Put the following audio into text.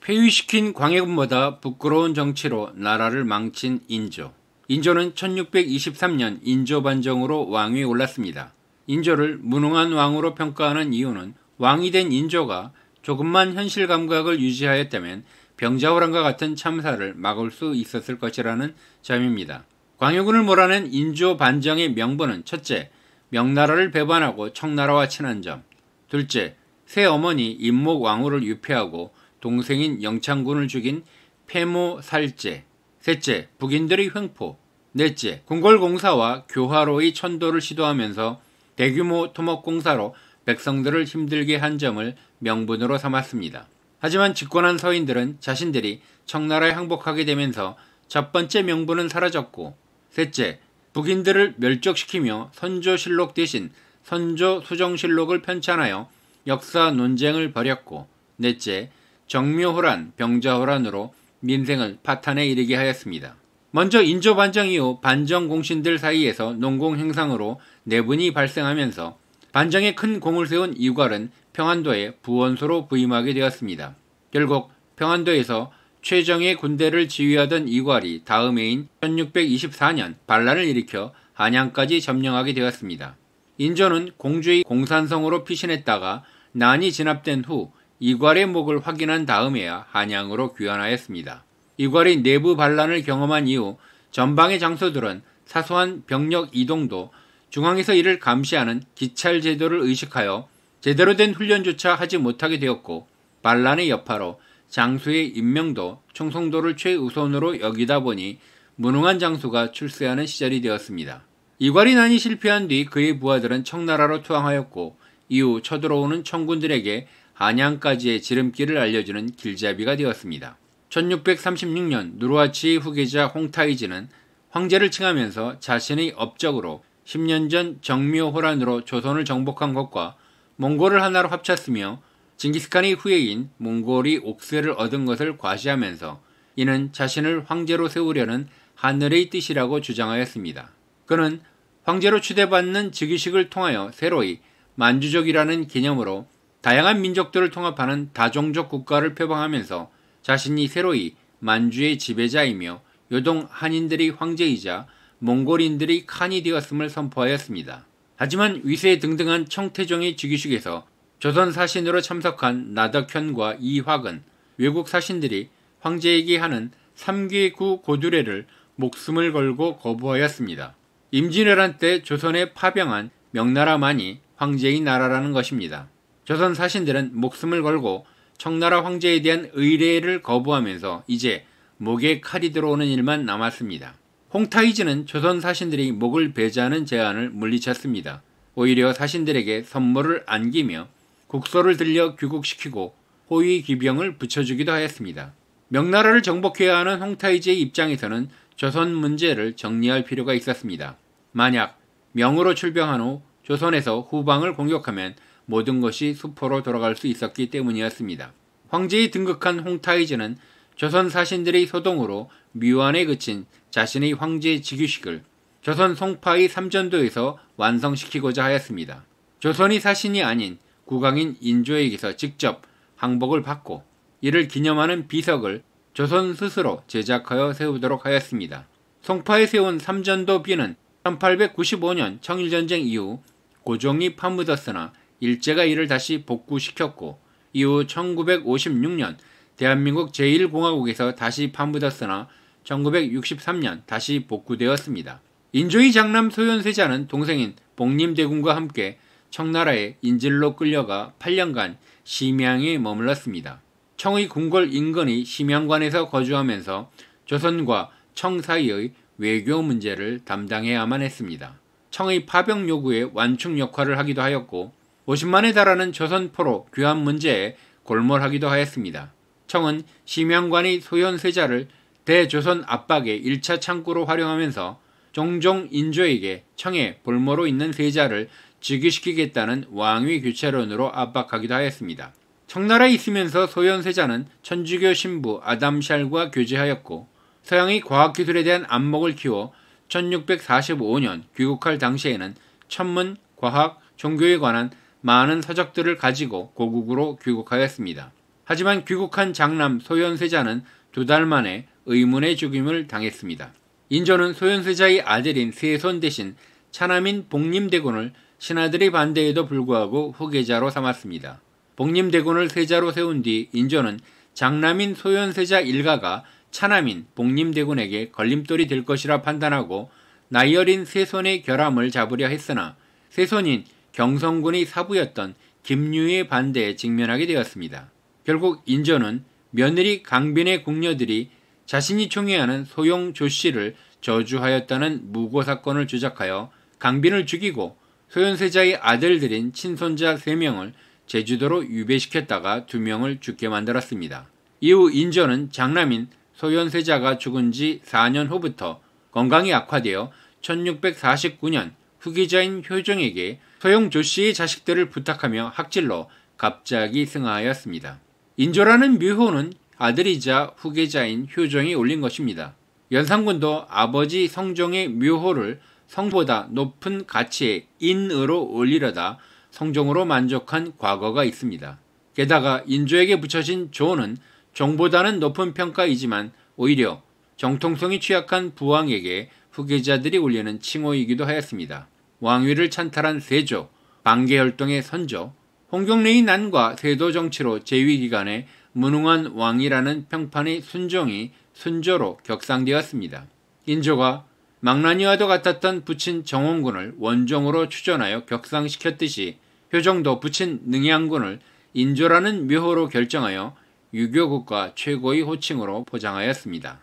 폐위시킨 광해군보다 부끄러운 정치로 나라를 망친 인조. 인조는 1623년 인조 반정으로 왕위에 올랐습니다. 인조를 무능한 왕으로 평가하는 이유는 왕이 된 인조가 조금만 현실 감각을 유지하였다면 병자호란과 같은 참사를 막을 수 있었을 것이라는 점입니다. 광해군을 몰아낸 인조 반정의 명분은 첫째, 명나라를 배반하고 청나라와 친한 점. 둘째, 새어머니 임목왕후를 유폐하고 동생인 영창군을 죽인 폐모살제. 셋째, 북인들의 횡포. 넷째, 궁궐공사와 교화로의 천도를 시도하면서 대규모 토목공사로 백성들을 힘들게 한 점을 명분으로 삼았습니다. 하지만 집권한 서인들은 자신들이 청나라에 항복하게 되면서 첫 번째 명분은 사라졌고, 셋째, 북인들을 멸족시키며 선조실록 대신 선조수정실록을 편찬하여 역사 논쟁을 벌였고, 넷째, 정묘호란, 병자호란으로 민생을 파탄에 이르게 하였습니다. 먼저 인조 반정 이후 반정 공신들 사이에서 농공행상으로 내분이 발생하면서 반정에 큰 공을 세운 이괄은 평안도에 부원소로 부임하게 되었습니다. 결국 평안도에서 최정예 군대를 지휘하던 이괄이 다음 해인 1624년 반란을 일으켜 한양까지 점령하게 되었습니다. 인조는 공주의 공산성으로 피신했다가 난이 진압된 후 이괄의 목을 확인한 다음에야 한양으로 귀환하였습니다. 이괄이 내부 반란을 경험한 이후 전방의 장소들은 사소한 병력 이동도 중앙에서 이를 감시하는 기찰 제도를 의식하여 제대로 된 훈련조차 하지 못하게 되었고, 반란의 여파로 장수의 임명도 충성도를 최우선으로 여기다 보니 무능한 장수가 출세하는 시절이 되었습니다. 이괄이 난이 실패한 뒤 그의 부하들은 청나라로 투항하였고, 이후 쳐들어오는 청군들에게 한양까지의 지름길을 알려주는 길잡이가 되었습니다. 1636년 누르하치의 후계자 홍타이지는 황제를 칭하면서 자신의 업적으로 10년 전 정묘호란으로 조선을 정복한 것과 몽골을 하나로 합쳤으며 징기스칸의 후예인 몽골이 옥세를 얻은 것을 과시하면서 이는 자신을 황제로 세우려는 하늘의 뜻이라고 주장하였습니다. 그는 황제로 추대받는 즉위식을 통하여 새로이 만주족이라는 개념으로 다양한 민족들을 통합하는 다종족 국가를 표방하면서 자신이 새로이 만주의 지배자이며 요동 한인들의 황제이자 몽골인들의 칸이 되었음을 선포하였습니다. 하지만 위세등등한 청태종의 즉위식에서 조선 사신으로 참석한 나덕현과 이화근, 외국 사신들이 황제에게 하는 3개구 고두례를 목숨을 걸고 거부하였습니다. 임진왜란 때 조선에 파병한 명나라만이 황제의 나라라는 것입니다. 조선 사신들은 목숨을 걸고 청나라 황제에 대한 의례를 거부하면서 이제 목에 칼이 들어오는 일만 남았습니다. 홍타이즈는 조선 사신들이 목을 배제하는 제안을 물리쳤습니다. 오히려 사신들에게 선물을 안기며 국서를 들려 귀국시키고 호위 기병을 붙여주기도 하였습니다. 명나라를 정복해야 하는 홍타이즈의 입장에서는 조선 문제를 정리할 필요가 있었습니다. 만약 명으로 출병한 후 조선에서 후방을 공격하면 모든 것이 수포로 돌아갈 수 있었기 때문이었습니다. 황제에 등극한 홍타이즈는 조선 사신들의 소동으로 묘안에 그친 자신의 황제 즉위식을 조선 송파의 삼전도에서 완성시키고자 하였습니다. 조선이 사신이 아닌 국왕인 인조에게서 직접 항복을 받고 이를 기념하는 비석을 조선 스스로 제작하여 세우도록 하였습니다. 송파에 세운 삼전도 비는 1895년 청일전쟁 이후 고종이 파묻었으나 일제가 이를 다시 복구시켰고, 이후 1956년 대한민국 제1공화국에서 다시 파묻었으나 1963년 다시 복구되었습니다. 인조의 장남 소현세자는 동생인 복림대군과 함께 청나라의 인질로 끌려가 8년간 심양에 머물렀습니다. 청의 궁궐 인근의 심양관에서 거주하면서 조선과 청 사이의 외교 문제를 담당해야만 했습니다. 청의 파병 요구에 완충 역할을 하기도 하였고 50만에 달하는 조선포로 귀환 문제에 골몰하기도 하였습니다. 청은 심양관의 소현세자를 대조선 압박의 1차 창구로 활용하면서 종종 인조에게 청에 볼모로 있는 세자를 즉위시키겠다는 왕위 교체론으로 압박하기도 하였습니다. 청나라에 있으면서 소현세자는 천주교 신부 아담샬과 교제하였고 서양의 과학기술에 대한 안목을 키워 1645년 귀국할 당시에는 천문, 과학, 종교에 관한 많은 서적들을 가지고 고국으로 귀국하였습니다. 하지만 귀국한 장남 소현세자는 2달 만에 의문의 죽임을 당했습니다. 인조는 소현세자의 아들인 세손 대신 차남인 복림대군을 신하들의 반대에도 불구하고 후계자로 삼았습니다. 복림대군을 세자로 세운 뒤 인조는 장남인 소현세자 일가가 차남인 복림대군에게 걸림돌이 될 것이라 판단하고 나이 어린 세손의 결함을 잡으려 했으나 세손인 경성군의 사부였던 김유의 반대에 직면하게 되었습니다. 결국 인조는 며느리 강빈의 궁녀들이 자신이 총애하는 소용 조씨를 저주하였다는 무고 사건을 조작하여 강빈을 죽이고 소현세자의 아들들인 친손자 3명을 제주도로 유배시켰다가 2명을 죽게 만들었습니다. 이후 인조는 장남인 소현세자가 죽은 지 4년 후부터 건강이 악화되어 1649년 후계자인 효종에게 소용 조씨의 자식들을 부탁하며 학질로 갑자기 승하하였습니다. 인조라는 묘호는 아들이자 후계자인 효종이 올린 것입니다. 연산군도 아버지 성종의 묘호를 성보다 높은 가치의 인으로 올리려다 성종으로 만족한 과거가 있습니다. 게다가 인조에게 붙여진 조는 종보다는 높은 평가이지만 오히려 정통성이 취약한 부왕에게 후계자들이 올리는 칭호이기도 하였습니다. 왕위를 찬탈한 세조, 반개혈동의 선조, 홍경래의 난과 세도 정치로 재위기간에 무능한 왕이라는 평판의 순종이 순조로 격상되었습니다. 인조가 망나니와도 같았던 부친 정원군을 원종으로 추존하여 격상시켰듯이 효종도 부친 능양군을 인조라는 묘호로 결정하여 유교국가 최고의 호칭으로 포장하였습니다.